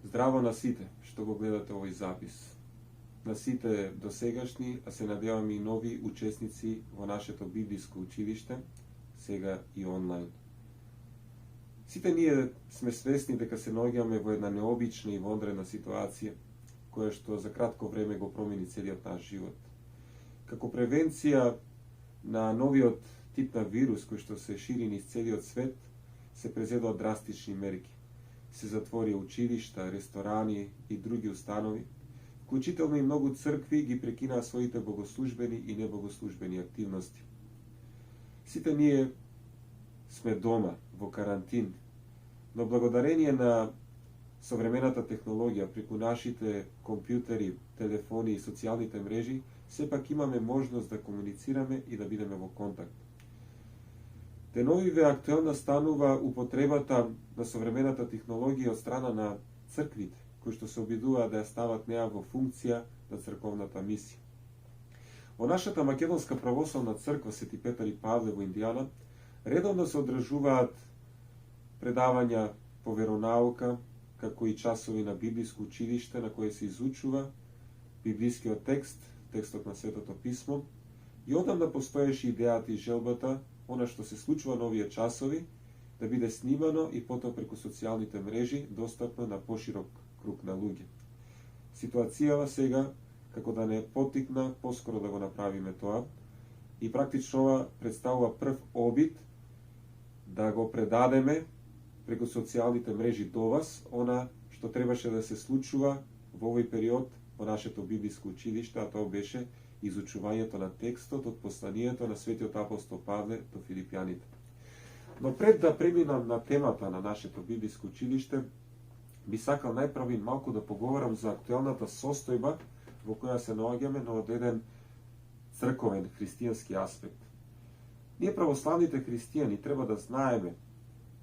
Здраво на сите што го гледате овој запис. На сите досегашни, а се надеваме и нови учесници во нашето библиско училиште, сега и онлайн. Сите ние сме свесни дека се наоѓаме во една необична и вонредна ситуација, која што за кратко време го промени целиот наш живот. Како превенција на новиот тип на вирус кој што се шири низ целиот свет, се презедоа драстични мерки. Се затвори училишта, ресторани и други установи, вклучително и многу цркви ги прекинаа своите богослужбени и небогослужбени активности. Сите ние сме дома, во карантин, но благодарение на современата технологија преку нашите компјутери, телефони и социјалните мрежи, сепак имаме можност да комуницираме и да бидеме во контакт. Деновиве актуелна станува употребата на современата технологија од страна на црквите, кои што се обидуваат да ја стават неа во функција на црковната мисија. Во нашата Македонска православна црква Свети Петар и Павле во Индијана редовно се одржуваат предавања по веронаука, како и часови на библиско училиште на кое се изучува библискиот текст, текстот на Светото писмо, и одамна постоеше идејата и желбата она што се случува на овие часови да биде снимано и потоа преку социјалните мрежи достапно на поширок круг на луѓе. Ситуацијава сега како да не потикна поскоро да го направиме тоа и практично ова представува прв обид да го предадеме преку социјалните мрежи до вас она што требаше да се случува во овој период во нашето библиско училиште, а тоа беше изучувањето на текстот од посланието на Светиот апостол Павле до Филипјаните. Но пред да преминам на темата на нашето библиско училиште, би сакал најпрво малку да поговорам за актуелната состојба во која се наоѓаме, но од еден црковен христијански аспект. Ние православните христијани треба да знаеме,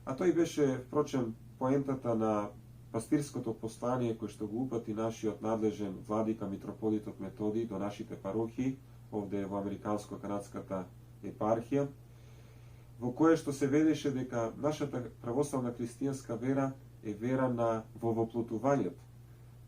а тој беше, впрочем, поентата на пастирското послание кој што го упати нашиот надлежен владика митрополитот Методий до нашите парохии, овде во Американско-канадската епархија, во кое што се ведеше дека нашата православна христијанска вера е вера на во воплотувањето,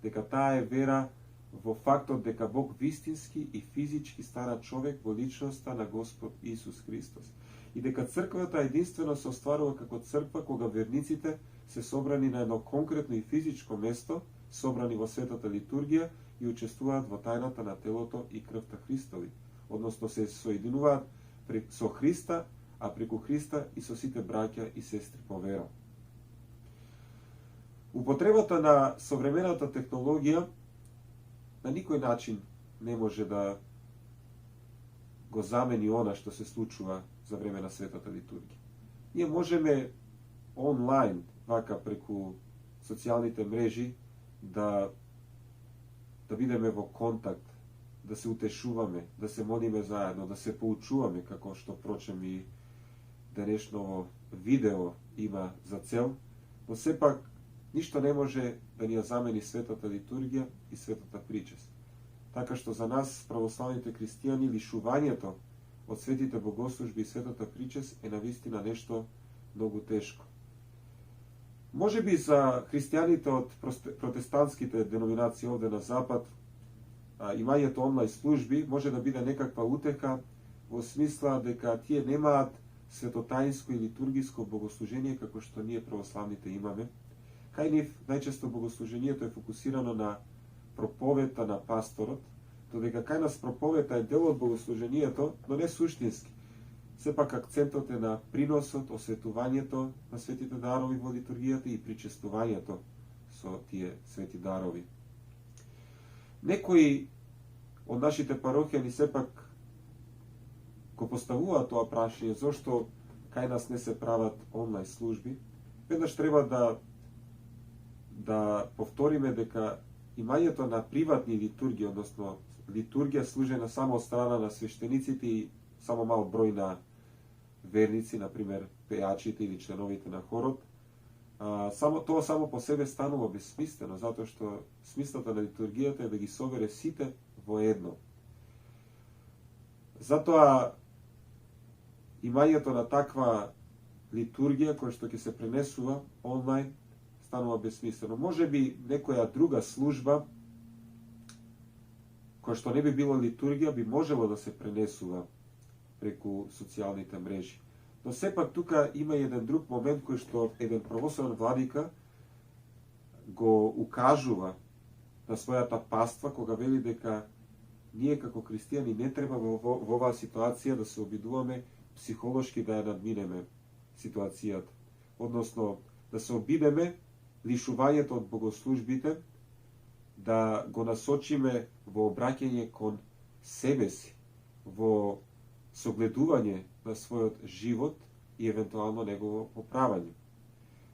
дека таа е вера во фактот дека Бог вистински и физички стара човек во личноста на Господ Исус Христос, и дека црквата единствено се остварува како црква кога верниците се собрани на едно конкретно и физичко место, собрани во светата литургија и учествуваат во тајната на телото и крвта Христови, односно се соединуваат со Христа, а преку Христа и со сите браќа и сестри по вера. Употребата на современата технологија на никој начин не може да го замени она што се случува за време на светата литургија. Ние можеме онлайн, вака преку социјалните мрежи, да бидеме во контакт, да се утешуваме, да се молиме заедно, да се поучуваме, како што прочем и денешново видео има за цел, но сепак ништо не може да ни ја замени светата литургија и светата причест. Така што за нас, православните христијани, лишувањето од светите богослужби и светата причест е навистина нешто многу тешко. Може би за христијаните од протестантските деноминации овде на Запад, имањето онлайн служби може да биде некаква утеха во смисла дека тие немаат светотаинско и литургиско богослужение како што ние православните имаме. Кај нив најчесто богослужението е фокусирано на проповета на пасторот, додека кај нас проповета е дел од богослужението, но не суштински. Сепак акцентот е на приносот, осветувањето на светите дарови во литургијата и причестувањето со тие свети дарови. Некои од нашите парохијани сепак го поставуваат тоа прашање зошто кај нас не се прават онлайн служби. Веднаш треба да повториме дека имањето на приватни литургии, односно литургија служена само од страна на свештениците и само мал број на верници, например пејачите или членовите на хорот, тоа само по себе станува безсмислено, затоа што смислата на литургијата е да ги собере сите во едно. Затоа имањето на таква литургија која што ќе се пренесува онлайн станува безсмислено. Може би некоја друга служба, која што не би било литургија, би можело да се пренесува преку социјалните мрежи. Но сепак тука има еден друг момент кој што еден православен владика го укажува на својата паства, кога вели дека ние како христијани не треба во оваа ситуација да се обидуваме психолошки да ја надминеме ситуацијата. Односно, да се обидеме лишувањето од богослужбите, да го насочиме во обраќање кон себе си, во согледување на својот живот и евентуално негово поправање.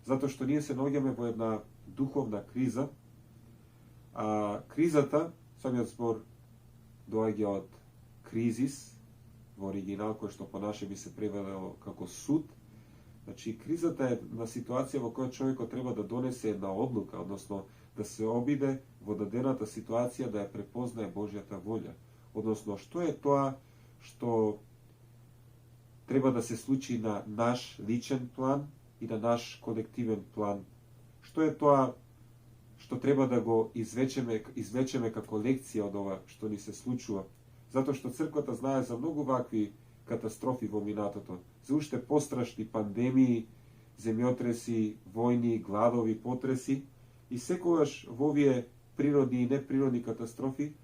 Затоа што ние се наоѓаме во една духовна криза, а кризата, самиот збор доаѓа од кризис, во оригинал, кој што по наше би се превело како суд. Значи, кризата е на ситуација во која човекот треба да донесе една одлука, односно да се обиде во дадената ситуација да ја препознае Божјата волја. Односно, што е тоа што треба да се случи на наш личен план и на наш колективен план. Што е тоа што треба да го извлечеме како лекција од ова што ни се случува. Затоа што црквата знае за многу вакви катастрофи во минатото, за уште пострашни пандемии, земјотреси, војни, гладови, потреси, и секогаш во овие природни и неприродни катастрофи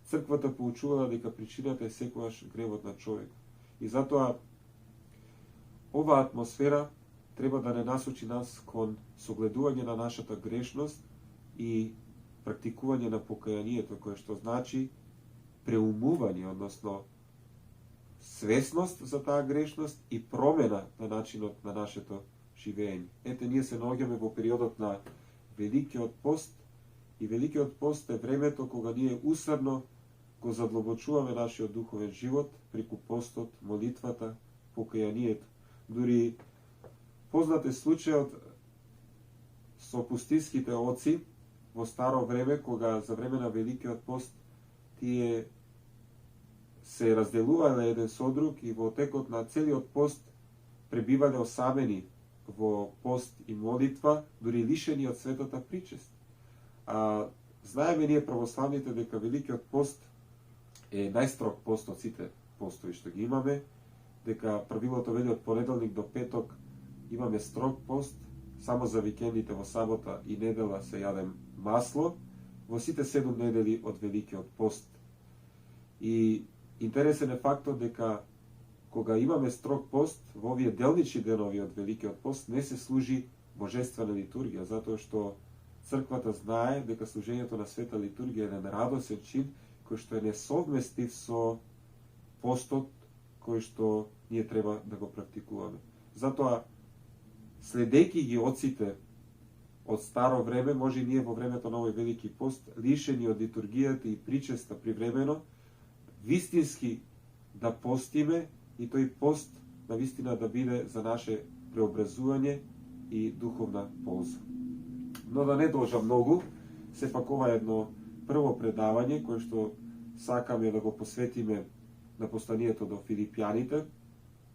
црквата поучувала дека причината е секогаш гревот на човек. И затоа оваа атмосфера треба да не насочи нас кон согледување на нашата грешност и практикување на покајанието, кое што значи преумување, односно свесност за таа грешност и промена на начинот на нашето живење. Ете, ние се наоѓаме во периодот на Великиот пост, и Великиот пост е времето кога ние усърдно го задлабочуваме нашиот духовен живот преку постот, молитвата, покајанието. Дури познат е случајот со пустинските оци во старо време, кога за време на Великиот пост тие се разделувале еден со друг и во текот на целиот пост пребивале осамени во пост и молитва, дури лишени од светата причест. Знаеме ние православните дека Великиот пост е најстрог пост од сите постои што ги имаме, дека правилото вели од понеделник до петок имаме строг пост, само за викендите во сабота и недела се јадем масло, во сите 7 недели од Великиот пост. И интересен е фактот дека кога имаме строг пост, во овие делнични денови од Великиот пост не се служи божествена литургија, затоа што црквата знае дека служењето на света литургија е еден радосен чин кој што е несовместив со постот кој што ние треба да го практикуваме. Затоа, следејќи ги оците од старо време, може и ние во времето на овој Велики пост, лишени од литургијата и причеста привремено, вистински да постиме и тој пост на вистина да биде за наше преобразување и духовна полза. Но да не должам многу, сепак ова е едно прво предавање кое што сакаме да го посветиме на посланието до Филипјаните,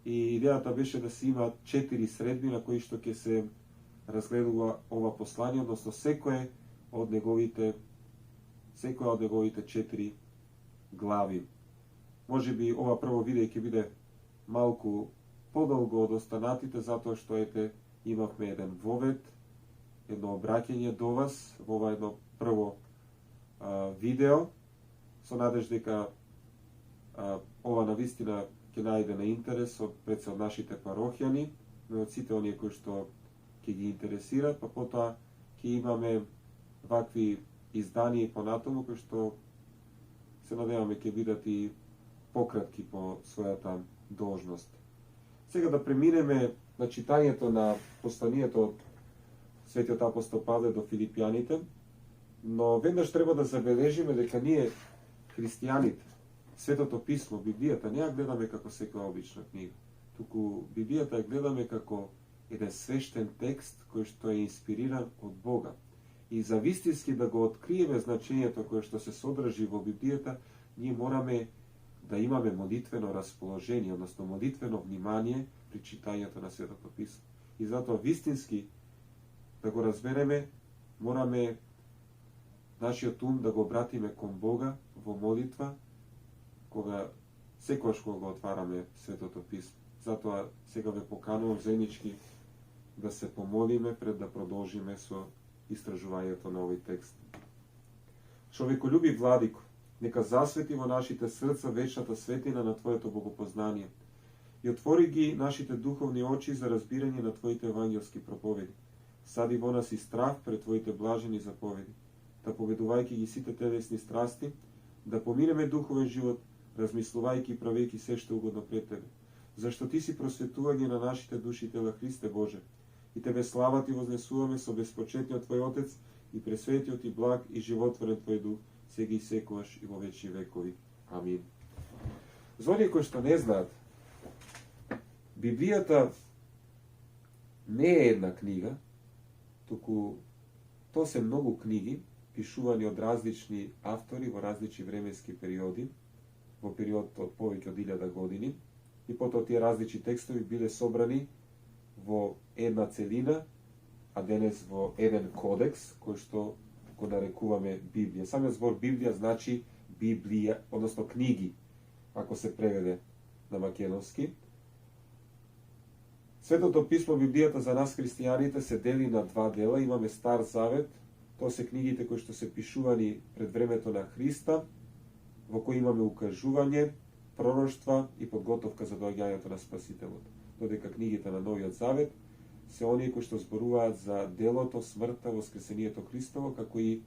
и идејата беше да се има 4 средби на кои што ќе се разгледува ова послание, односно секоја од неговите 4 глави. Може би ова прво видео ќе биде малку подолго од останатите, затоа што имавме еден вовед, едно обраќање до вас во ова едно прво видео, со надеж дека ова навистина ќе најде на интерес пред се од нашите парохјани, но од сите оние кои што ќе ги интересират, па потоа ќе имаме вакви изданија понатаму кои што се надеваме ќе бидат и пократки по својата должност. Сега да преминеме на читањето на посланието од Светиот апостол Павле до Филипјаните, но веднаш треба да забележиме дека ние, христијаните, Светото писмо, Библијата, не ја гледаме како секоја обична книга, туку Библијата ја гледаме како еден свештен текст кој што е инспириран од Бога. И за вистински да го откриеме значењето кое што се содржи во Библијата, ние мораме да имаме молитвено расположение, односно молитвено внимание при читањето на Светото писмо. И затоа вистински да го разбереме, мораме нашиот ум да го обратиме кон Бога во молитва, секогаш кога го отвараме Светото Писмо. Затоа сега ве поканувам заеднички да се помолиме пред да продолжиме со истражувањето на овој текст. Човеколюби Владико, нека засвети во нашите срца вечната светлина на Твоето богопознание и отвори ги нашите духовни очи за разбирање на Твоите евангелски проповеди. Сади во нас и страх пред Твоите блажени заповеди, да победувајќи ги сите телесни страсти, да поминеме духовен живот, размислувајќи и правејќи се што угодно пред Тебе. Зашто Ти си просветување на нашите души и тела, Христе Боже, и Тебе слава Ти вознесуваме со безпочетниот Твој Отец и пресветиот и благ и животворен Твој Дух, сега и секогаш и во вечни векови. Амин. За оние кои што не знаат, Библијата не е една книга, туку тоа се многу книги, пишувани од различни автори во различни временски периоди, во период од повеќе од 1000 години, и потоа тие различни текстови биле собрани во една целина, а денес во еден кодекс, кој што го нарекуваме Библија. Самиот збор Библија значи Библија, односно книги, ако се преведе на македонски. Светото писмо, Библијата за нас христијаните се дели на два дела. Имаме Стар Завет, тоа се книгите кои што се пишувани пред времето на Христа, во кои имаме укажување, пророштва и подготовка за доаѓањето на Спасителот. Додека книгите на Новиот Завет се оние кои што зборуваат за делото, смртта, воскресението Христово, како и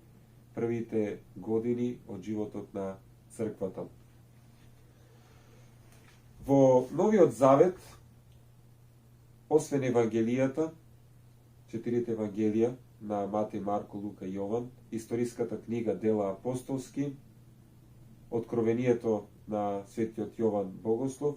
првите години од животот на црквата. Во Новиот Завет, освен Евангелијата, 4 Евангелија на Матеј, Марко, Лука и Јован, историската книга Дела апостолски, Откровението на светиот Јован Богослов,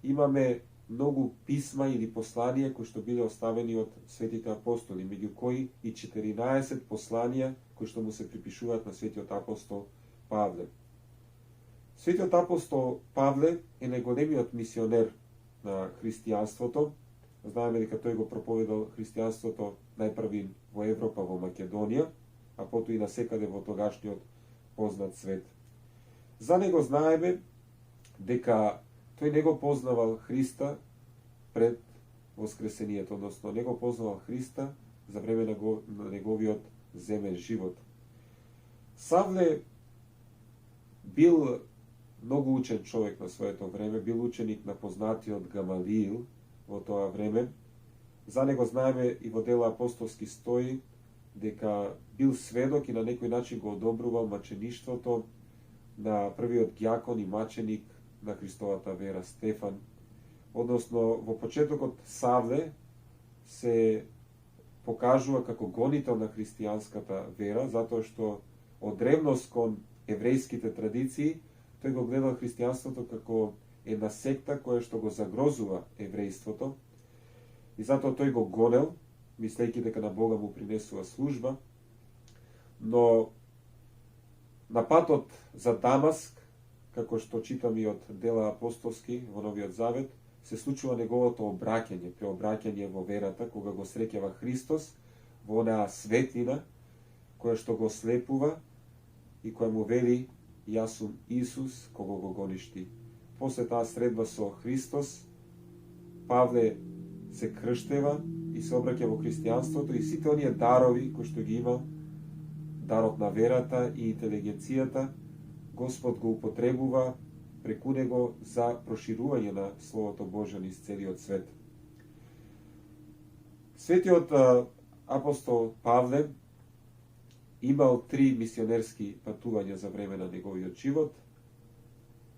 имаме многу писма или посланија кои што биле оставени од светите апостоли, меѓу кои и 14 посланија кои што му се припишуваат на светиот апостол Павле. Светиот апостол Павле е најголемиот мисионер на христијанството. Знаеме дека тој го проповедал христијанството најпрви во Европа, во Македонија, а потоа и насекаде во тогашниот познат свет. За него знаеме дека тој не го познавал Христа пред воскресението, односно не го познавал Христа за време на неговиот земен живот. Савле бил многу учен човек на своето време, бил ученик на познатиот Гамалиил во тоа време. За него знаеме и во Дела апостолски стои дека бил сведок и на некој начин го одобрувал мачеништвото на првиот ѓакон и маченик на Христовата вера Стефан. Односно, во почетокот Савле се покажува како гонител на христијанската вера, затоа што од древност кон еврејските традиции, тој го гледал христијанството како една секта која што го загрозува еврејството, и затоа тој го гонел, мислејќи дека на Бога му принесува служба, но на патот за Дамаск, како што читаме и од Дела апостолски во Новиот Завет, се случува неговото обраќање, преобраќање во верата, кога го среќава Христос во онаа светлина која што го слепува и која му вели: јас сум Исус кого го гониш ти. После таа средба со Христос, Павле се крштева и се обраќа во христијанството, и сите оние дарови кои што ги има, дарот на верата и интелигенцијата, Господ го употребува преку него за проширување на Словото Божје низ целиот свет. Светиот апостол Павле имал 3 мисионерски патувања за време на неговиот живот.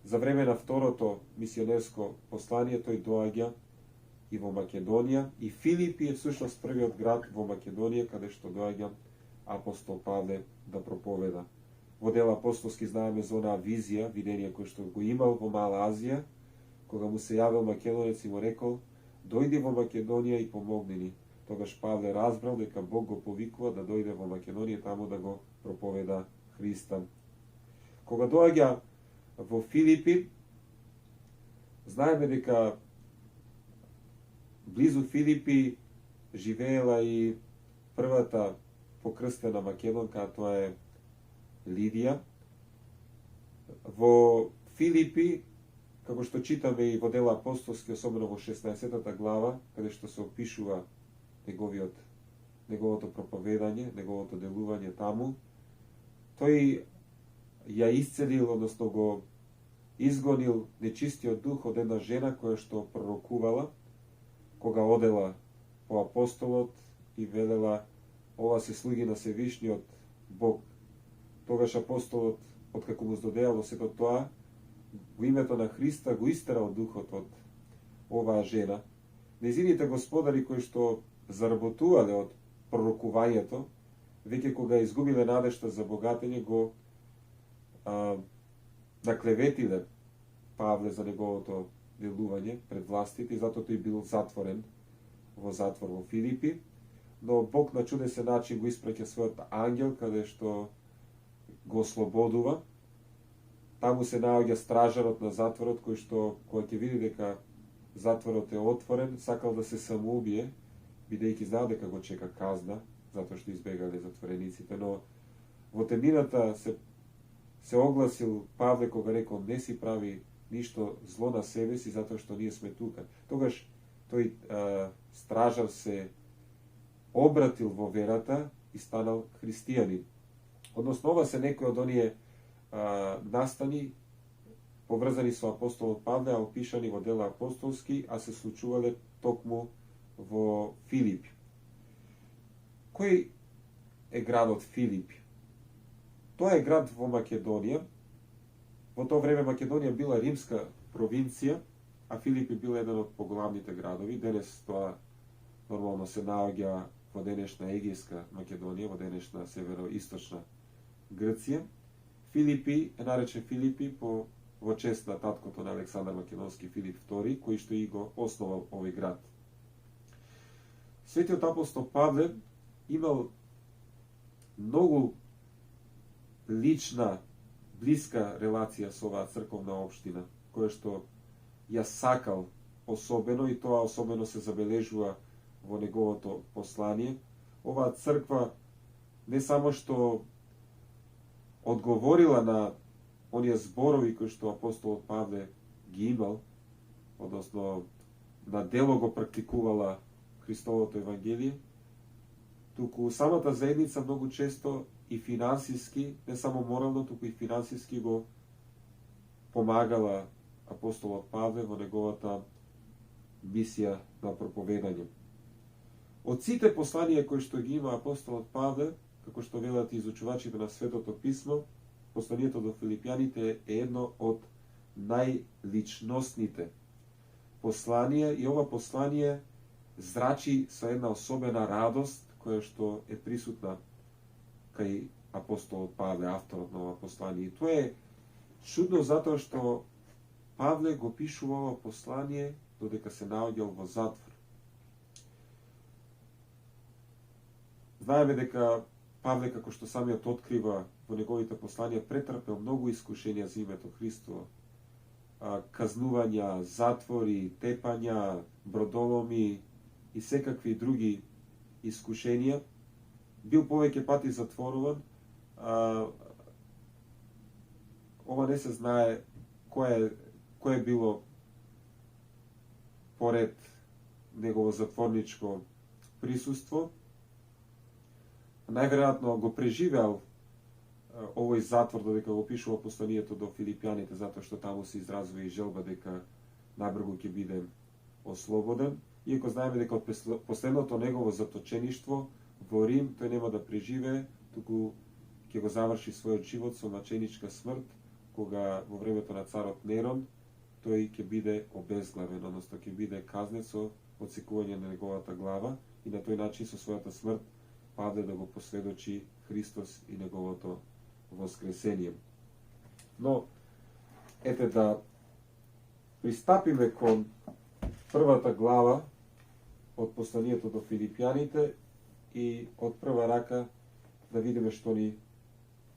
За време на второто мисионерско послание тој доаѓа и во Македонија, и Филипи е всушност првиот град во Македонија каде што доаѓа апостол Павле да проповеда. Во Дела апостолски знаеме за онаа визија, видение кој што го имал во Мала Азија, кога му се јавил македонец и му рекол: дојди во Македонија и помогни ни. Тогаш Павле разбрал дека Бог го повикува да дојде во Македонија таму да го проповеда Христа. Кога доаѓа во Филипи, знаеме дека близу Филипи живеела и првата покрстена македонка, тоа е Лидија. Во Филипи, како што читаме и во дела апостолски, особено во 16 глава, каде што се опишува неговото проповедање, неговото делување таму, тој ја исцелил, односно го изгонил нечистиот дух од една жена која што пророкувала, кога одела по апостолот и велела: ова се слуги на Севишниот Бог. Тогаш апостолот, откако му здодеало сето тоа, во името на Христа го истерал духот од оваа жена. Незините господари кои што заработувале од пророкувањето, веќе кога изгубиле надежта за богатење, го наклеветиле Павле за неговото делување пред властите и затоа тој бил затворен во затвор во Филипи. Но Бог на чудесен начин го испраќа својот ангел, каде што го ослободува. Таму се наоѓа стражарот на затворот, кој што, кога ќе види дека затворот е отворен, сакал да се самоубие, бидејќи знал дека го чека казна, затоа што избегале затворениците. Но во темнината се огласил Павле, кога рекол: не си прави ништо зло на себе си, затоа што ние сме тука. Тогаш тој стражар се обратил во верата и станал христијанин. Односно, ова се некои од оние настани поврзани со апостолот Павле, а опишани во дела апостолски, а се случувале токму во Филипи. Кој е градот Филипи? Тоа е град во Македонија. Во тоа време Македонија била римска провинција, а Филипи бил еден од поголемните градови. Денес тоа нормално се наоѓа во денешна Егејска Македонија, во денешна североисточна Грција. Филипи е наречен Филипи во чест на таткото на Александар Македонски, Филип II, кој што и го основал овој град. Светиот апостол Павле имал многу лична, блиска релација со оваа црковна општина, која што ја сакал особено, и тоа особено се забележува во неговото послание. Оваа црква не само што одговорила на оние зборови кои што апостолот Павле ги имал, односно на дело го практикувала Христовото Евангелие, туку самата заедница многу често и финансиски, не само морално, туку и финансиски го помагала апостолот Павле во неговата мисија на проповедање. Од сите посланија кои што ги има апостолот Павле, како што велат изучувачите на Светото Писмо, посланието до филипјаните е едно од најличносните посланија, и ова послание зрачи со една особена радост која што е присутна кај апостолот Павле, авторот на ова послание. И тоа е чудно затоа што Павле го пишува ова послание додека се наоѓал во затвор. Знаеме дека Павле, како што самиот открива во неговите посланија, претрпел многу искушенија за името Христово. Казнувања, затвори, тепања, бродоломи и секакви други искушенија. Бил повеќе пати затворуван. Ова не се знае кој е било поред негово затворничко присуство. Најверојатно го преживеал овој затвор додека го пишува посланието до филипјаните, затоа што таму се изразува и желба дека набрзо ќе биде ослободен. Иако знаеме дека од последното негово заточеништво во Рим тој нема да преживее, туку ќе го заврши својот живот со маченичка смрт, кога во времето на царот Нерон тој ќе биде обезглавен, односно ќе биде казнет со отсекување на неговата глава, и на тој начин со својата смрт Павле да го посведочи Христос и неговото воскресение. Но, ете да пристапиме кон првата глава од посланието до филипјаните и од прва рака да видиме што ни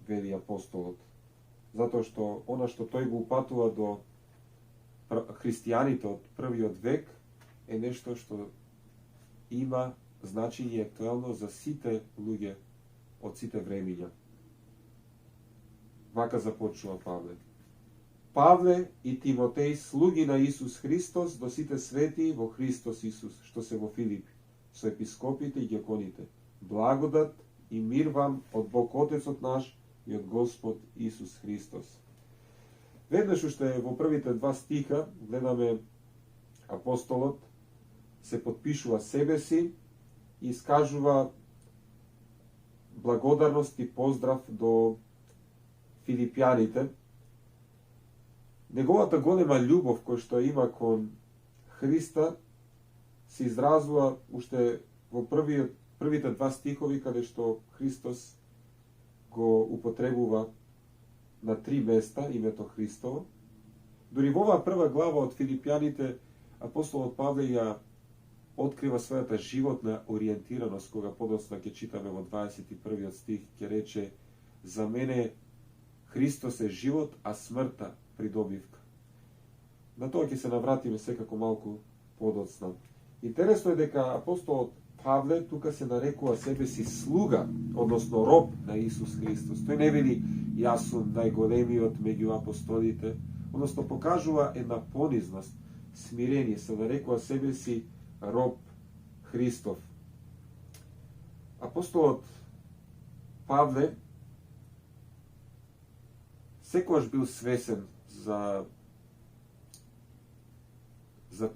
вели апостолот. Затоа што она што тој го упатува до христијаните од првиот век е нешто што има значење е актуелно за сите луѓе од сите времиња. Вака започнува Павле. Павле и Тимотеј, слуги на Исус Христос, до сите свети во Христос Исус, што се во Филипи, со епископите и дјаконите. Благодат и мир вам од Бог Отецот наш и од Господ Исус Христос. Веднаш уште во првите два стиха гледаме апостолот се подпишува себе си и искажува благодарност и поздрав до филипјаните. Неговата голема љубов која што има кон Христа се изразува уште во првите два стихови, каде што Христос го употребува на 3 места името Христово. Дори во оваа прва глава од Филипјаните апостолот Павле ја открива својата животна ориентираност, кога подоцна ќе читаме во 21 стих, ќе рече: за мене Христос е живот, а смртта придобивка. На тоа ќе се навратиме секако малку подоцна. Интересно е дека апостолот Павле тука се нарекува себе си слуга, односно роб на Исус Христос. Тој не вели јас сум најголемиот меѓу апостолите, односно покажува една понизност, смирение, се нарекува себе си роб Христов. Апостолот Павле секогаш бил свесен за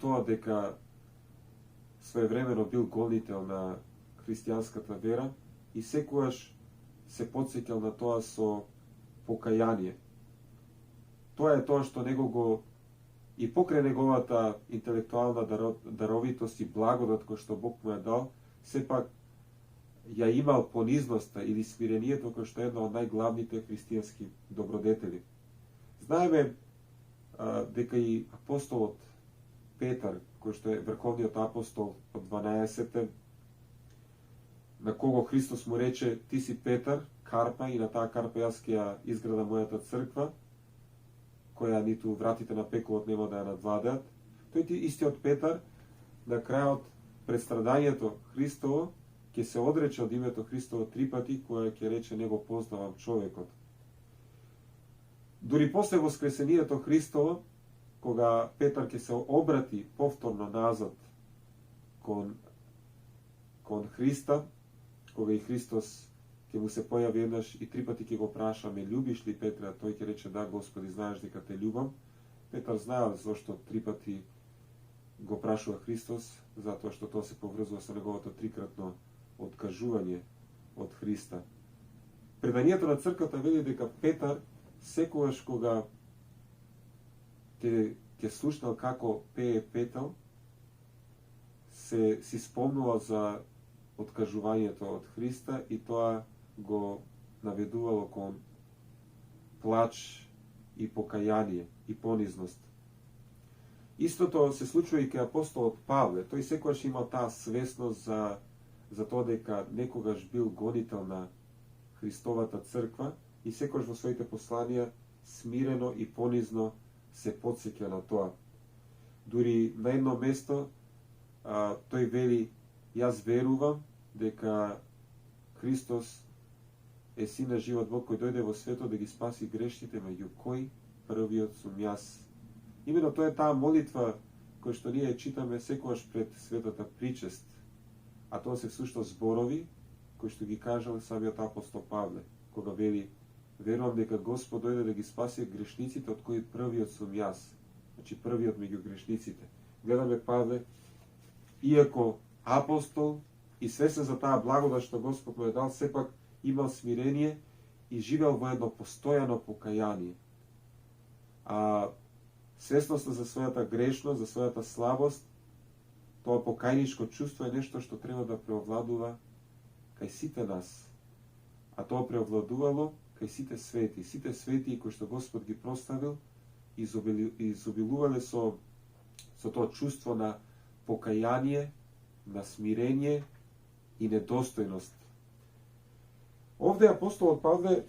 тоа дека своевремено бил гонител на христијанската вера и секогаш се потсеќал на тоа со покаяние. Тоа е тоа што него го и покрај неговата интелектуална даровитост и благодат која што Бог му ја дал, сепак ја имал понизноста или смирението кој што е една од најглавните христијански добродетели. Знаеме дека и апостолот Петар, кој што е врховниот апостол од 12-те, на кого Христос му рече: ти си Петар, карпа, и на таа карпа јас ќе ја изградам мојата црква, која ниту вратите на пеколот нема да ја надвладеат. Тој истиот Петар, на крајот пред страдањето Христово, ќе се одрече од името Христово 3 пати, која ќе рече: не го познавам човекот. Дури после воскресението Христово, кога Петар ќе се обрати повторно назад кон Христа, кога и Христос ќе му се појави еднаш и 3 пати ќе го праша: ме љубиш ли, Петре? А тој ќе рече: да, Господи, знаеш дека те љубам. Петар знаел зашто 3 пати го прашува Христос, затоа што тоа се поврзува со неговото 3-кратно откажување од Христа. Преданието на црквата вели дека Петар секогаш кога ќе слушнал како пее петал, си спомнувал за откажувањето од Христа и тоа го наведувало кон плач и покаяние и понизност. Истото се случува и кај апостолот Павле. Тој секогаш имал таа свесност за тоа дека некогаш бил гонител на Христовата црква и секогаш во своите посланија смирено и понизно се потсеќа на тоа. Дури на едно место тој вели: јас верувам дека Христос е Син на живот Бог кој дојде во светот да ги спаси грешните, меѓу кои првиот сум јас. Имено тоа е таа молитва која што ние читаме секогаш пред светата причест, а тоа се всушност зборови кои што ги кажал самиот апостол Павле, кога вели: верувам дека Господ дојде да ги спаси грешниците, од кои првиот сум јас. Значи првиот меѓу грешниците. Гледаме Павле, иако апостол и свесен за таа благодат што Господ му е дал, сепак имал смирение и живеел во едно постојано покаяние. А свесноста за својата грешност, за својата слабост, тоа покајнишко чувство е нешто што треба да преовладува кај сите нас. А тоа преовладувало кај сите свети. Сите свети кои што Господ ги прославил, изобилувале со тоа чувство на покаяние, на смирение и недостојност. Овде апостолот Павле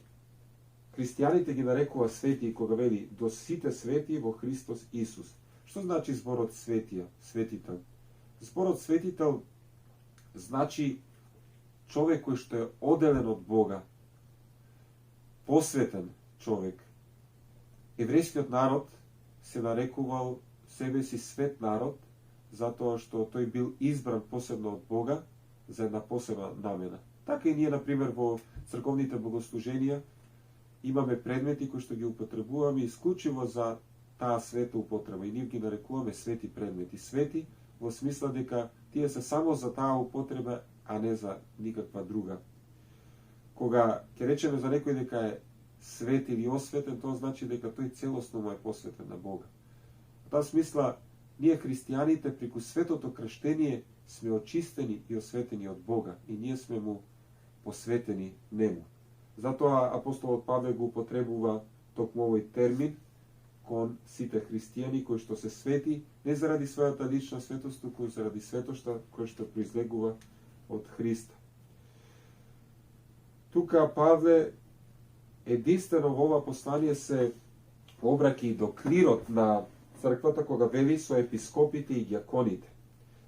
христијаните ги нарекува свети, кога вели: до сите свети во Христос Исус. Што значи зборот светија, светител? Зборот светител значи човек кој што е оделен од Бога, посветен човек. Еврејскиот народ се нарекувал себе си свет народ, затоа што тој бил избран посебно од Бога за една посебна намена. Така и ние, например, во црковните богослуженија имаме предмети кои што ги употребуваме исклучиво за таа света употреба и ние ги нарекуваме свети предмети. Свети во смисла дека тие се само за таа употреба, а не за никаква друга. Кога ќе речеме за некој дека е свет или осветен, тоа значи дека тој целосно му е посветен на Бога. Во таа смисла, ние христијаните преку светото крштение сме очистени и осветени од Бога и ние сме му посветени нему. Затоа апостолот Павле го употребува токму овој термин кон сите христијани кои што се свети не заради својата лична светост, туку заради светоста кој што произлегува од Христа. Тука Павле единствено во ова послание се обраќа и до клирот на црквата кога вели со епископите и дјаконите.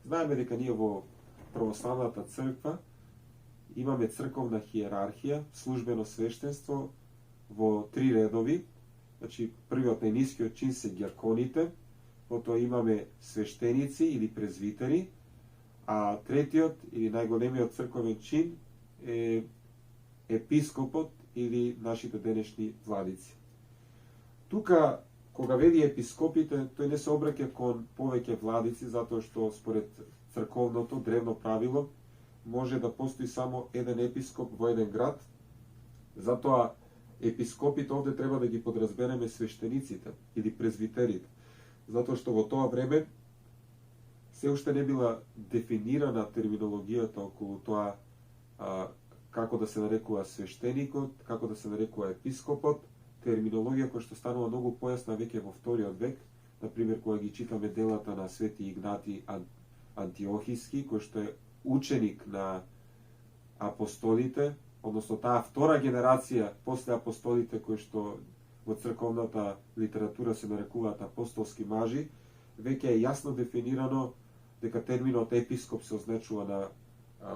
Знаеме дека ние во православната црква имаме црковна хиерархија, службено свештенство во 3 редови. Значи, првиот најнискиот чин се дјаконите, потоа имаме свештеници или презвитери, а третиот или најголемиот црковен чин е епископот или нашите денешни владици. Тука, кога вели епископите, тој не се обраќа кон повеќе владици, затоа што според црковното древно правило може да постои само еден епископ во еден град. Затоа епископите овде треба да ги подразбереме свештениците или презвитерите, затоа што во тоа време се уште не била дефинирана терминологијата околу тоа како да се нарекува свештеникот, како да се нарекува епископот, терминологија која што станува многу појасна веќе во вториот век, например кога ги читаме делата на Свети Игнатий Антиохиски, кој што е ученик на апостолите, односно таа втора генерација после апостолите кои што во црковната литература се нарекуваат апостолски мажи, веќе е јасно дефинирано дека терминот епископ се означува на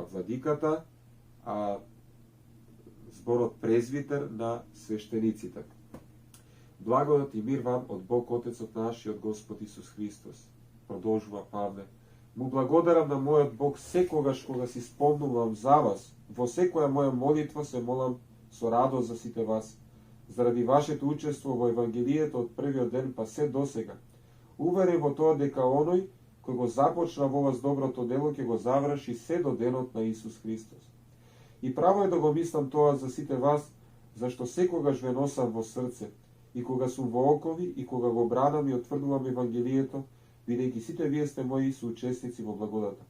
владиката, а зборот презвитер на свештениците. Благодат и мир вам од Бог Отецот наш и од Господ Исус Христос. Продолжува Павле. Му благодарам на мојот Бог секогаш кога си спомнувам за вас. Во секоја моја молитва се молам со радост за сите вас, заради вашето учество во Евангелието од првиот ден па се досега. Уверен во тоа дека оној кој го започна во вас доброто дело ќе го заврши се до денот на Исус Христос. И право е да го мислам тоа за сите вас, зашто секогаш ве носам во срце, и кога сум во окови, и кога го бранам и отврдувам Евангелието, бидејќи сите вие сте мои соучесници во благодата.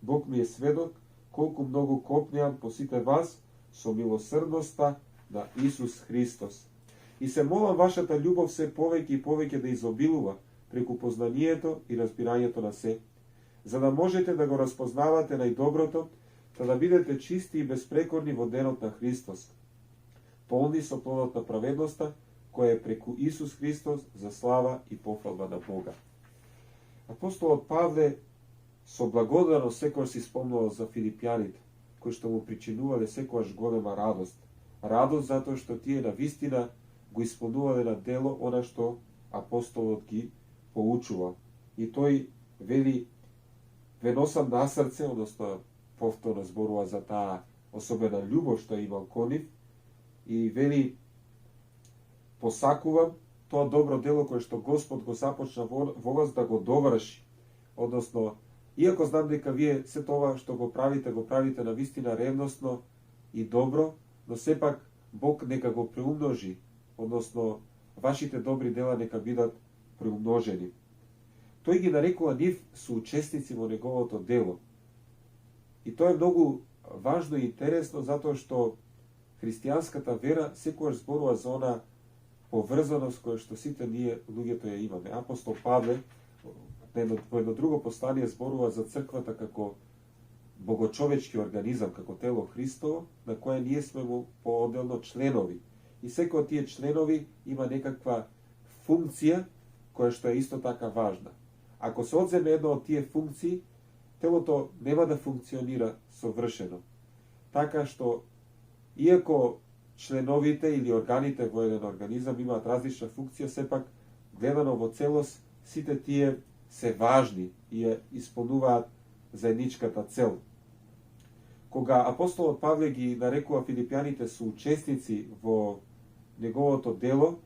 Бог ми е сведок колку многу копнеам по сите вас со милосрдноста на Исус Христос. И се молам вашата љубов се повеќе и повеќе да изобилува преку познанието и разбирањето на се, за да можете да го разпознавате најдоброто, да бидете чисти и безпрекорни во денот на Христос, полни со плодот на праведноста, која е преку Исус Христос за слава и пофалба на Бога. Апостолот Павле со благодарност секојаш си спомнувал за филипјаните, кои што му причинувале секојаш голема радост. Радост затоа што тие на вистина го исполнувале на дело она што апостолот ги поучува. И тој вели, ве носам на срце, односно повторно зборува за таа особена љубов што имал кон нив, и вели, посакувам тоа добро дело кое што Господ го започна во вас да го доврши. Односно, иако знам дека вие се тоа што го правите на вистина ревностно и добро, но сепак Бог нека го преумножи, односно вашите добри дела нека бидат преумножени. Тој ги нарекува нив соучесници во неговото дело. И тоа е многу важно и интересно, затоа што христијанската вера секојаш зборува за она поврзаност која што сите ние луѓето ја имаме. Апостол Павле во едно друго послание зборува за црквата како богочовечки организам, како тело Христово, на кое ние сме му поотделно членови. И секој од тие членови има некаква функција која што е исто така важна. Ако се одземе една од тие функции, телото нема да функционира совршено. Така што, иако членовите или органите во еден организам имаат различна функција, сепак гледано во целост, сите тие се важни и ја исполнуваат заедничката цел. Кога апостолот Павле ги нарекува филипјаните соучесници во неговото дело,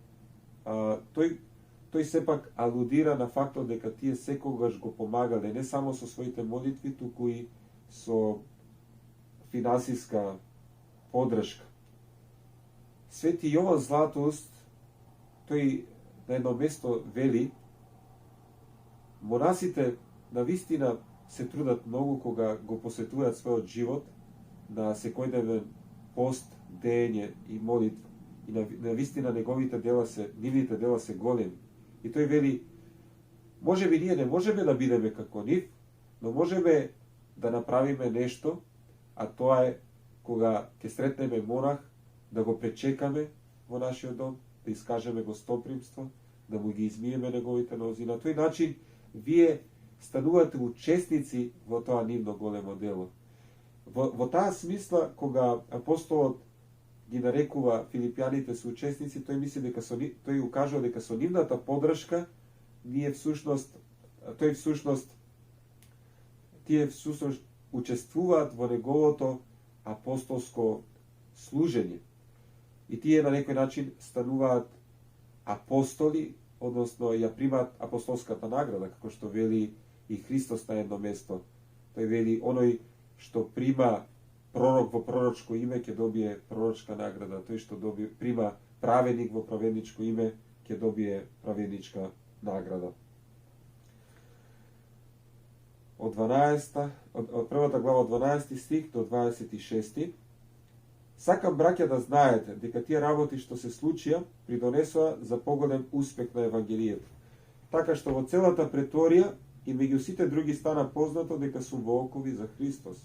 тој сепак алудира на фактот дека тие секогаш го помагале не само со своите молитви, туку и со финансиска подршка. Свети Јован Златоуст, тој на едно место вели: монасите навистина се трудат многу кога го посветуваат својот живот на секојдневен пост, деење и молитва. И навистина нивните дела се големи. И тој вели: можеби ние не можеме да бидеме како нив, но можеме да направиме нешто, а тоа е кога ќе сретнеме монах, да го пречекаме во нашиот дом, да искажеме гостопримство, да му ги измиеме неговите нози. На тој начин вие станувате учесници во тоа нивно големо дело. Во таа смисла, кога апостолот ги нарекува филипјаните соучесници, тој мисли дека тој укажува дека со нивната подршка тие всушност учествуваат во неговото апостолско служење. И тие на некој начин стануваат апостоли, односно ја примаат апостолската награда, како што вели и Христос на едно место. Тој вели: оној што прима пророк во пророчко име ќе добие пророчка награда, тој што прима праведник во праведничко име ќе добие праведничка награда. Од првата глава од 12 стих до 26. Сакам, браќа, да знаете дека тие работи што се случија придонесоа за поголем успех на Евангелието. Така што во целата преторија и меѓу сите други стана познато дека сум во окови за Христос.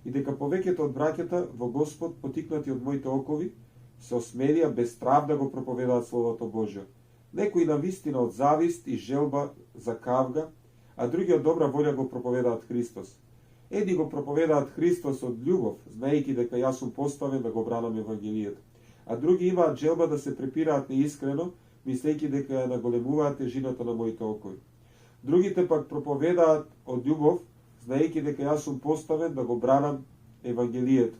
И дека повеќето од браќата во Господ, потикнати од моите окови, се осмелија без страв да го проповедаат Словото Божјо. Некои на вистина од завист и желба за кавга, а други од добра волја го проповедаат Христос. Едни го проповедаат Христос од љубов, знаејќи дека јас сум поставен да го бранам Евангелието. А други имаат желба да се препираат неискрено, мислејќи дека ја наголемуваат тежината на моите окови. Другите пак проповедаат од љубов, знаејќи дека јас сум поставен да го бранам Евангелието.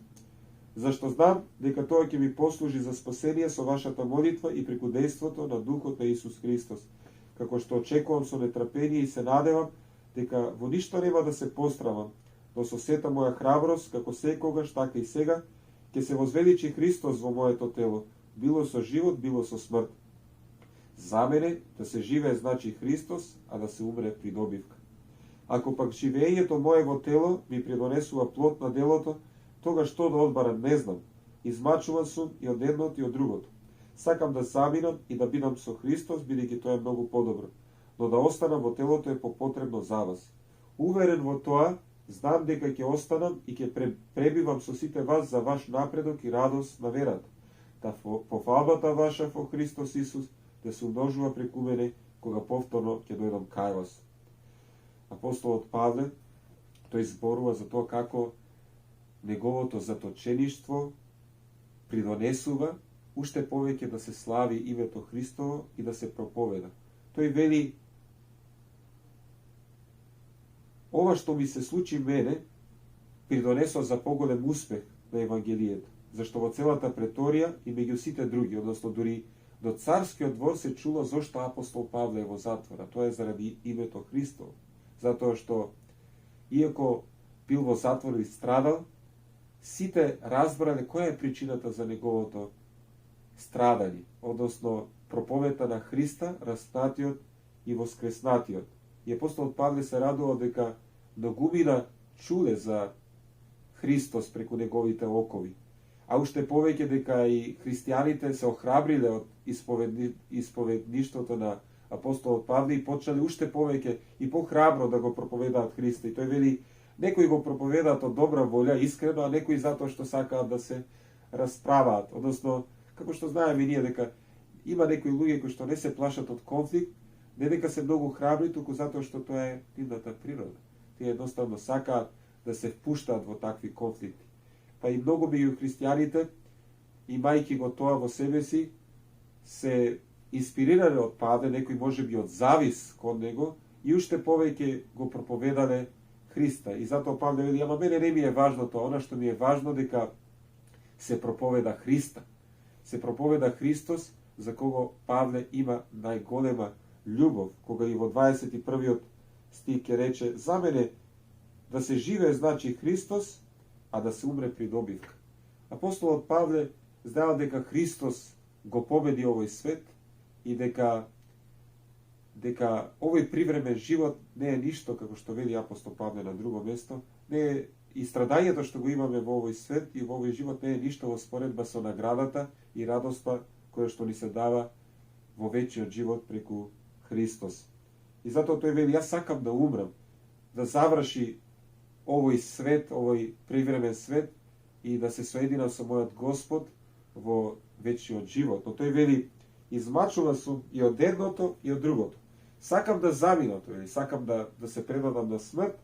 Зашто знам дека тоа ќе ми послужи за спасение со вашата молитва и преку дејството на Духот на Исус Христос. Како што очекувам со нетрпение и се надевам дека во ништо нема да се пострамам, но со сета моја храброст, како секогаш, така и сега, ќе се возвеличи Христос во моето тело, било со живот, било со смрт. За мене да се живее значи Христос, а да се умре придобивка. Ако пак живеењето мое во тело ми придонесува плод на делото, тогаш што да одбарам не знам. Измачуван сум и од едното и од другото. Сакам да заминам и да бидам со Христос, бидејќи тоа е многу подобро, но да останам во телото е попотребно за вас. Уверен во тоа, знам дека ќе останам и ќе пребивам со сите вас за ваш напредок и радост на верата, да пофалбата ваша во Христос Исус да се умножува преку мене, кога повторно ќе дојдам кај вас. Апостолот Павле, тој зборува за тоа како неговото заточеништво придонесува уште повеќе да се слави името Христово и да се проповеда. Тој вели: ова што ми се случи мене, придонесо за поголем успех на Евангелието, зашто во целата преторија и меѓу сите други, односно дури до царскиот двор се чуло зошто апостол Павле е во затвора. Тоа е заради името Христово. Затоа што, иако бил во затвор и страдал, сите разбрале која е причината за неговото страдање, односно проповета на Христа, распнатиот и воскреснатиот. И апостолот Павле се радува дека многумина чуле за Христос преку неговите окови. А уште повеќе дека и христијаните се охрабриле од исповедништвото на апостолот Павле и почнале уште повеќе и похрабро да го проповедаат Христа. И тој вели: некои го проповедаат од добра волја, искрено, а некои затоа што сакаат да се расправаат. Односно, како што знаеме и ние дека има некои луѓе кои што не се плашат од конфликт, не дека се многу храбри, туку затоа што тоа е нивната природа. Тие едноставно сакаат да се впуштаат во такви конфликти. Па и многу меѓу христијаните, имајќи го тоа во себе си, се инспирирале од Павле, некои можеби од завис кон него, и уште повеќе го проповедале Христа. И затоа Павле вели, ама мене не ми е важно тоа, она што ми е важно дека се проповеда Христа. Се проповеда Христос, за кого Павле има најголема љубов, кога и во 21 стих ќе рече, за мене да се живее значи Христос, а да се умре придобивка. Апостолот Павле знаел дека Христос го победи овој свет и дека овој привремен живот не е ништо, како што вели апостол Павле на друго место, не е и страдањето што го имаме во овој свет и во овој живот не е ништо во споредба со наградата и радоста која што ни се дава во вечниот живот преку Христос. И затоа тој вели, јас сакам да умрам, да заврши овој свет, овој привремен свет и да се соединам со мојот Господ во вечниот живот. Но тој вели, измачува сум и од едното и од другото. Сакам да заминам, тој вели, сакам да се предадам на смрт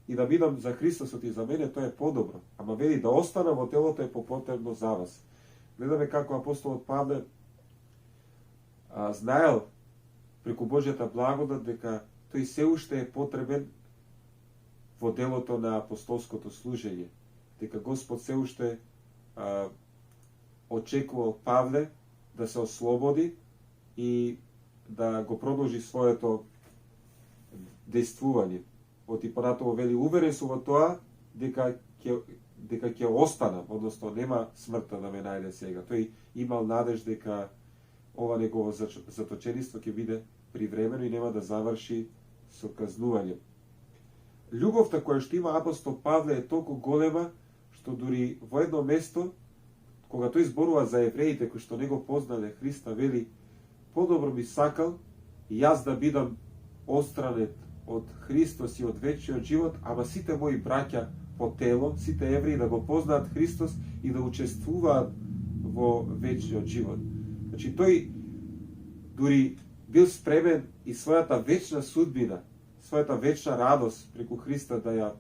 и да бидам за Христосот и за мене, тоа е подобро. Ама вели, да остана во телото е попотребно за вас. Гледаме како апостолот Павле знаел преку Божјата благодат дека тој се уште е потребен во делото на апостолското служење. Дека Господ се уште очекувал Павле да се ослободи и да го продолжи своето дејствување. И понатоа вели, уверен сум во тоа дека ќе останам, односно нема смртта да ме најде сега. Тој имал надеж дека ова негово заточениство ќе биде привремено и нема да заврши со казнување. Љубовта која што има апостол Павле е толку голема, што дури во едно место, кога тој зборува за евреите кои што не го познале Христа, вели, подобро би сакал и јас да бидам отстранет од Христос и од вечниот живот, ама сите мои браќа по тело, сите евреи да го познаат Христос и да учествуваат во вечниот живот. Значи тој дури бил спремен и својата вечна судбина, својата вечна радост преку Христа да ја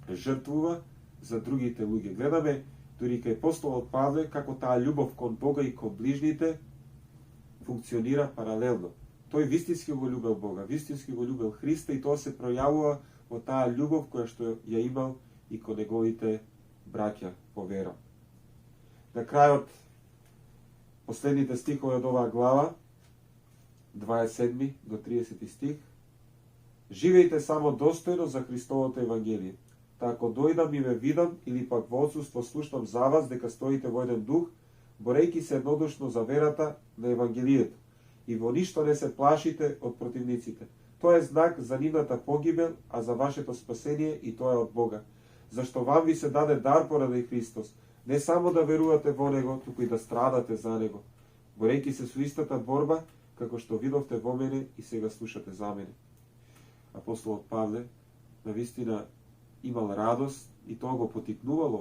жртвува за другите луѓе. Гледаме дури кај апостолот Павле како таа љубов кон Бога и кон ближните функционира паралелно. Тој вистински го љубел Бога, вистински го љубел Христа и тоа се пројавува во таа љубов која што ја имал и кон неговите браќа по вера. На крајот, последните стихови од оваа глава, 27 до 30 стих, живејте само достојно за Христовото Евангелие. Та ако дојдам и ве видам, или пак во отсуство слушнам за вас дека стоите во еден дух, борејќи се еднодушно за верата на Евангелието, и во ништо не се плашите од противниците. Тоа е знак за нивната погибел, а за вашето спасение и тоа е од Бога. Зашто вам ви се даде дар поради Христос, не само да верувате во Него, туку и да страдате за Него, борејќи се со истата борба, како што видовте во мене и сега слушате за мене. Апостолот Павле навистина имал радост и тоа го потикнувало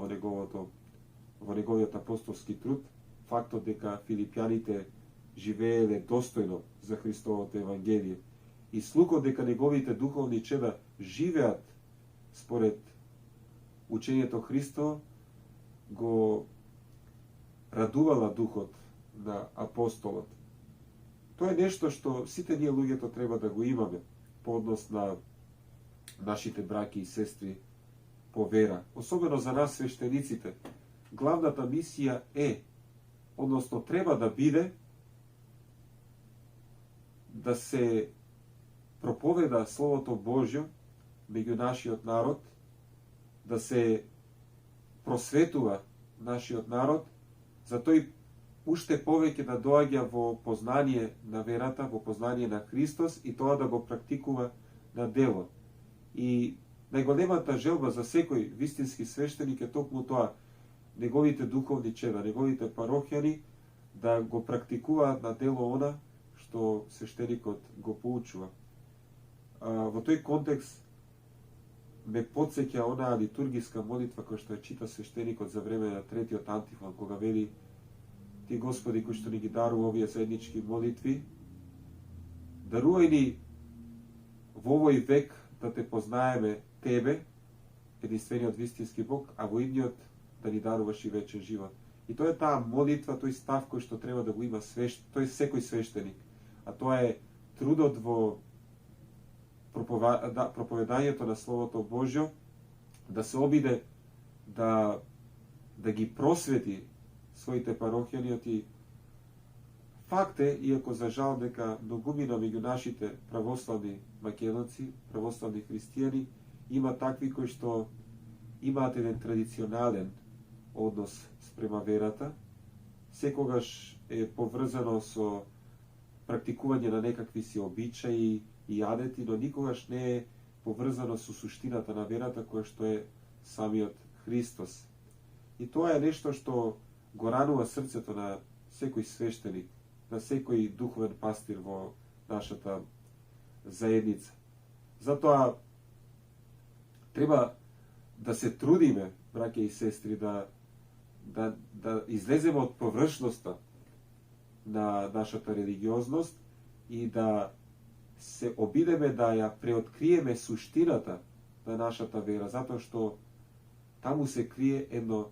во неговиот апостолски труд, фактот дека филипјаните живееле достојно за Христовото Евангелие и слухот дека неговите духовни чеда живеат според учењето Христово го радувала духот на апостолот. Тоа е нешто што сите ние луѓето треба да го имаме по однос на нашите браќи и сестри по вера. Особено за нас свештениците. Главната мисија е, односно треба да биде, да се проповеда Словото Божјо меѓу нашиот народ, да се просветува нашиот народ, за тој уште повеќе да доаѓа во познание на верата, во познание на Христос и тоа да го практикува на дело. И најголемата желба за секој вистински свештеник е токму тоа, неговите духовни чеда, неговите парохјани да го практикуваат на дело она што свештеникот го поучува. Во тој контекст ме потсеќа онаа литургиска молитва која што ја чита свештеникот за време на третиот антифон, кога вели: Ти, Господи, кој што ни ги дарува овие заеднички молитви, дарувај ни во овој век да те познаеме тебе, единствениот вистински Бог, а во идниот да ни даруваш и вечен живот. И тоа е таа молитва, тој став кој што треба да го има тој секој свештеник. А тоа е трудот во проповедањето на Словото Божјо, да се обиде да ги просвети своите парохијани. Факт е, иако за жал дека многумина меѓу нашите православни македонци, православни христијани, има такви кои што имаат еден традиционален однос спрема верата, секогаш е поврзано со практикување на некакви си обичаи и адети, но никогаш не е поврзано со суштината на верата која што е самиот Христос. И тоа е нешто што го ранува срцето на секој свештеник, на секој духовен пастир во нашата заедница. Затоа треба да се трудиме, браќа и сестри, да излеземе од површноста на нашата религиозност и да се обидеме да ја преоткриеме суштината на нашата вера, затоа што таму се крие едно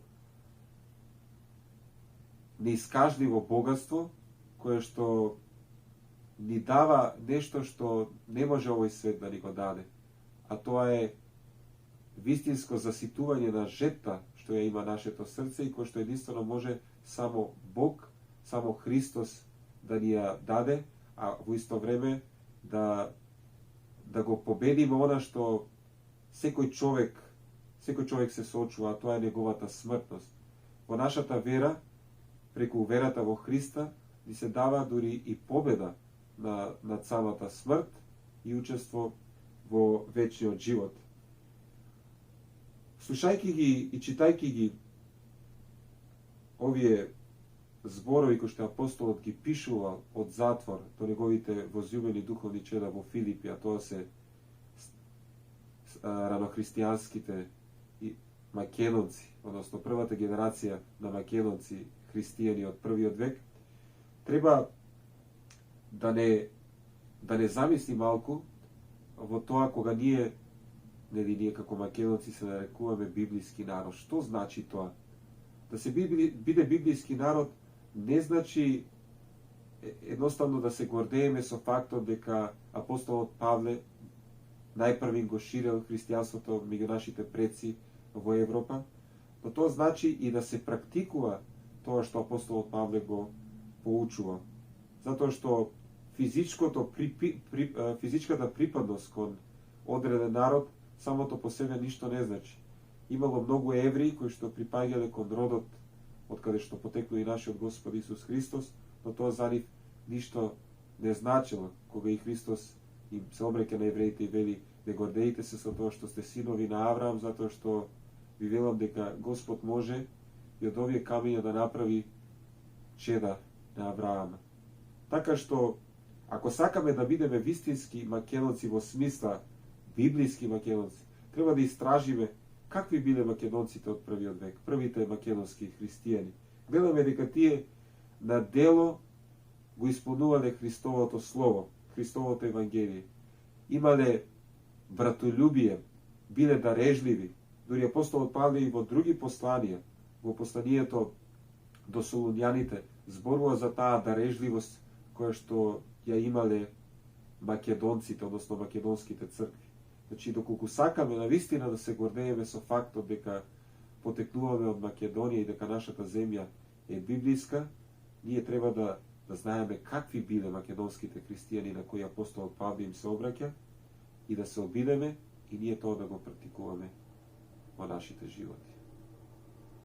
неискажливо богатство, кое што ни дава нешто што не може овој свет да ни го даде. А тоа е вистинско заситување на жетта што ја има нашето срце и кој што единствено може само Бог, само Христос да ни ја даде, а во исто време да го победиме она што секој човек се соочува, а тоа е неговата смртност. Во нашата вера, преку верата во Христа, ни се дава дури и победа над самата смрт и учество во вечниот живот. Слушајќи ги и читајќи ги овие зборови кои што апостолот ги пишува од затвор до неговите возлюбени духовни чеда во Филипи, а тоа се ранохристијанските и македонци, односно првата генерација на македонци христијани од првиот век, треба да не замисли малку во тоа кога ние како македонци се нарекуваме библиски народ. Што значи тоа? Да се биде библиски народ не значи едноставно да се гордееме со фактот дека апостолот Павле најпрвин го ширил христијанството меѓу нашите предци во Европа, но тоа значи и да се практикува тоа што апостолот Павле го поучува. Затоа што физичката припадност кон одреден народ самото по себе ништо не значи. Имало многу евреи кои што припаѓале кон родот од каде што потекло и нашиот Господ Исус Христос, но тоа за нив ништо не значило, кога и Христос им се обреќа на евреите и вели: не гордејте се со тоа што сте синови на Авраам, затоа што ви велам дека Господ може и од овие камења да направи чеда на Авраама. Така што, ако сакаме да бидеме вистински македонци во смисла библиски македонци, треба да истражиме какви биле македонците од првиот век, првите македонски христијани. Гледаме дека тие на дело го исполнувале Христовото Слово, Христовото Евангелие. Имале братолюбие, биле дарежливи. Дори апостолот Павле и во други посланија, во посланието до Солуњаните, зборува за таа дарежливост која што ја имале македонците, односно македонските цркви. Значи, доколку сакаме навистина да се гордееме со фактот дека потекнуваме од Македонија и дека нашата земја е библиска, ние треба да знаеме какви биле македонските христијани на кои апостолот Павле им се обраќа и да се обидеме и ние тоа да го практикуваме во нашите животи.